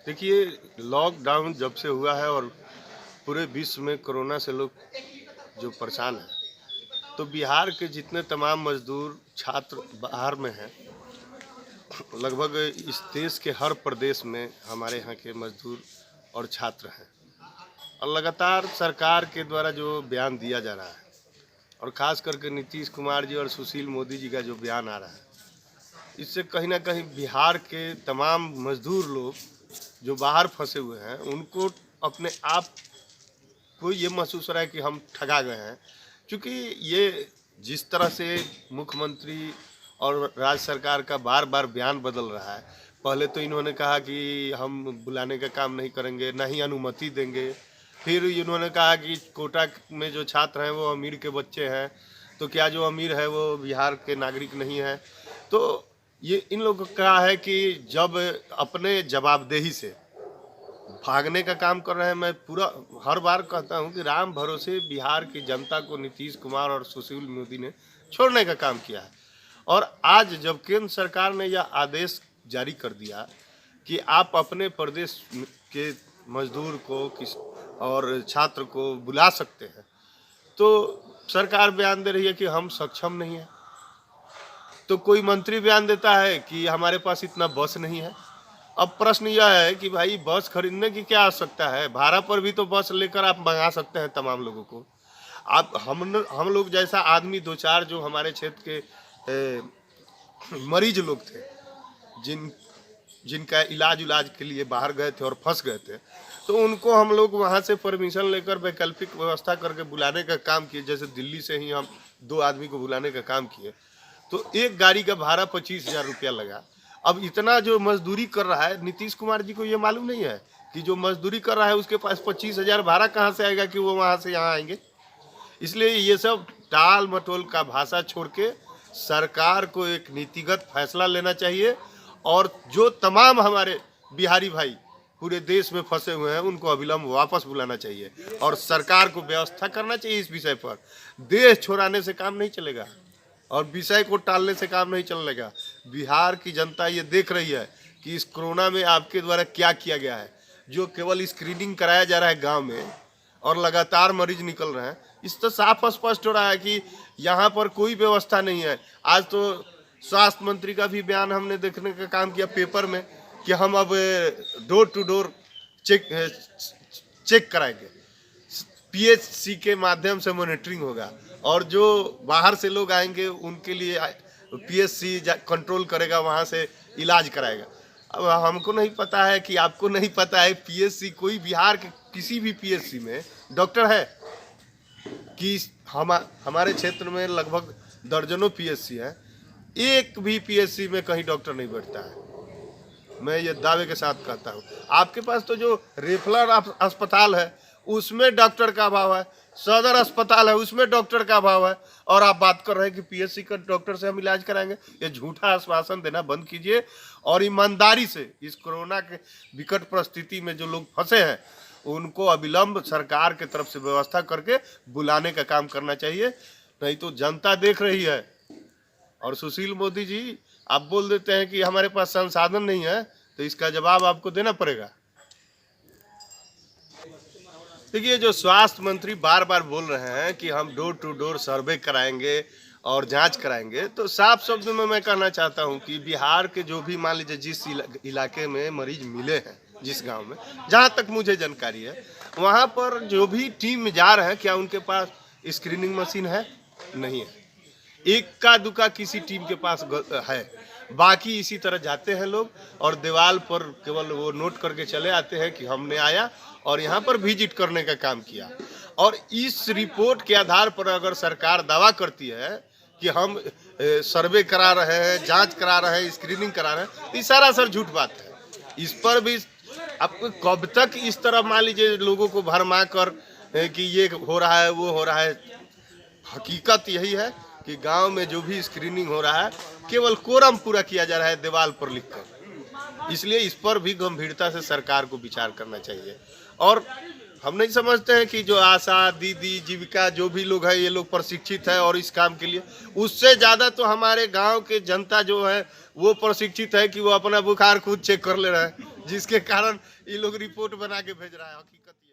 देखिए, लॉकडाउन जब से हुआ है और पूरे विश्व में कोरोना से लोग जो परेशान हैं, तो बिहार के जितने तमाम मजदूर छात्र बाहर में हैं, लगभग इस देश के हर प्रदेश में हमारे यहाँ के मजदूर और छात्र हैं। और लगातार सरकार के द्वारा जो बयान दिया जा रहा है और ख़ास करके नीतीश कुमार जी और सुशील मोदी जी का जो बयान आ रहा है, इससे कहीं ना कहीं बिहार के तमाम मजदूर लोग जो बाहर फंसे हुए हैं, उनको अपने आप को ये महसूस हो रहा है कि हम ठगा गए हैं। क्योंकि ये जिस तरह से मुख्यमंत्री और राज्य सरकार का बार बार बयान बदल रहा है, पहले तो इन्होंने कहा कि हम बुलाने का काम नहीं करेंगे, ना ही अनुमति देंगे। फिर इन्होंने कहा कि कोटा में जो छात्र हैं वो अमीर के बच्चे हैं, तो क्या जो अमीर है वो बिहार के नागरिक नहीं है। तो ये इन लोगों का है कि जब अपने जवाबदेही से भागने का काम कर रहे हैं। मैं पूरा हर बार कहता हूं कि राम भरोसे बिहार की जनता को नीतीश कुमार और सुशील मोदी ने छोड़ने का काम किया है। और आज जब केंद्र सरकार ने यह आदेश जारी कर दिया कि आप अपने प्रदेश के मजदूर को किस और छात्र को बुला सकते हैं, तो सरकार बयान दे रही है कि हम सक्षम नहीं है। तो कोई मंत्री बयान देता है कि हमारे पास इतना बस नहीं है। अब प्रश्न यह है कि भाई बस खरीदने की क्या आवश्यकता है? भाड़ा पर भी तो बस लेकर आप मंगा सकते हैं तमाम लोगों को। आप हम लोग जैसा आदमी दो चार जो हमारे क्षेत्र के मरीज लोग थे, जिनका इलाज के लिए बाहर गए थे और फंस गए थे, तो उनको हम लोग वहाँ से परमिशन लेकर वैकल्पिक व्यवस्था करके बुलाने का काम किए। जैसे दिल्ली से ही हम 2 आदमी को बुलाने का काम किए, तो एक गाड़ी का भाड़ा 25,000 रुपया लगा। अब इतना जो मजदूरी कर रहा है, नीतीश कुमार जी को ये मालूम नहीं है कि जो मजदूरी कर रहा है उसके पास 25,000 भाड़ा कहाँ से आएगा कि वो वहाँ से यहाँ आएंगे। इसलिए ये सब टाल मटोल का भाषा छोड़ के सरकार को एक नीतिगत फैसला लेना चाहिए और जो तमाम हमारे बिहारी भाई पूरे देश में फंसे हुए हैं उनको अविलंब वापस बुलाना चाहिए और सरकार को व्यवस्था करना चाहिए इस विषय पर। देश छोड़ाने से काम नहीं चलेगा और विषय को टालने से काम नहीं चलेगा। बिहार की जनता ये देख रही है कि इस कोरोना में आपके द्वारा क्या किया गया है। जो केवल स्क्रीनिंग कराया जा रहा है गांव में और लगातार मरीज निकल रहे हैं, इससे साफ स्पष्ट हो रहा है कि यहाँ पर कोई व्यवस्था नहीं है। आज तो स्वास्थ्य मंत्री का भी बयान हमने देखने का काम किया पेपर में कि हम अब डोर टू डोर चेक कराएंगे, पीएचसी के माध्यम से मॉनिटरिंग होगा और जो बाहर से लोग आएंगे उनके लिए पीएचसी कंट्रोल करेगा, वहाँ से इलाज कराएगा। अब हमको नहीं पता है कि आपको नहीं पता है पीएचसी कोई बिहार के किसी भी पीएचसी में डॉक्टर है कि हमारे क्षेत्र में लगभग दर्जनों पीएचसी है, एक भी पीएचसी में कहीं डॉक्टर नहीं बैठता है। मैं ये दावे के साथ कहता हूँ। आपके पास तो जो रेफरल अस्पताल है उसमें डॉक्टर का अभाव है, सदर अस्पताल है उसमें डॉक्टर का अभाव है, और आप बात कर रहे हैं कि पीएचसी का डॉक्टर से हम इलाज कराएंगे। ये झूठा आश्वासन देना बंद कीजिए और ईमानदारी से इस कोरोना के विकट परिस्थिति में जो लोग फंसे हैं उनको अविलंब सरकार के तरफ से व्यवस्था करके बुलाने का काम करना चाहिए। नहीं तो जनता देख रही है। और सुशील मोदी जी, आप बोल देते हैं कि हमारे पास संसाधन नहीं है, तो इसका जवाब आपको देना पड़ेगा। देखिए, जो स्वास्थ्य मंत्री बार बार बोल रहे हैं कि हम डोर टू डोर सर्वे कराएंगे और जांच कराएंगे, तो साफ शब्द में मैं कहना चाहता हूं कि बिहार के जो भी मान लीजिए जिस इलाके में मरीज मिले हैं, जिस गांव में, जहां तक मुझे जानकारी है, वहां पर जो भी टीम में जा रहे हैं, क्या उनके पास स्क्रीनिंग मशीन है? नहीं है। एक का दुका किसी टीम के पास है, बाकी इसी तरह जाते हैं लोग और दीवार पर केवल वो नोट करके चले आते हैं कि हमने आया और यहाँ पर विजिट करने का काम किया। और इस रिपोर्ट के आधार पर अगर सरकार दावा करती है कि हम सर्वे करा रहे हैं, जांच करा रहे हैं, स्क्रीनिंग करा रहे हैं, तो ये सरासर झूठ बात है। इस पर भी आपको कब तक इस तरह मान लीजिए लोगों को भरमा कर कि ये हो रहा है वो हो रहा है। हकीकत यही है कि गांव में जो भी स्क्रीनिंग हो रहा है केवल कोरम पूरा किया जा रहा है दीवार पर लिखकर। इसलिए इस पर भी गंभीरता से सरकार को विचार करना चाहिए। और हम नहीं समझते हैं कि जो आशा दीदी जीविका जो भी लोग हैं ये लोग प्रशिक्षित है और इस काम के लिए, उससे ज़्यादा तो हमारे गांव के जनता जो है वो प्रशिक्षित है कि वो अपना बुखार खुद चेक कर ले रहे हैं। जिसके कारण ये लोग रिपोर्ट बना के भेज रहा है, हकीकत ये है।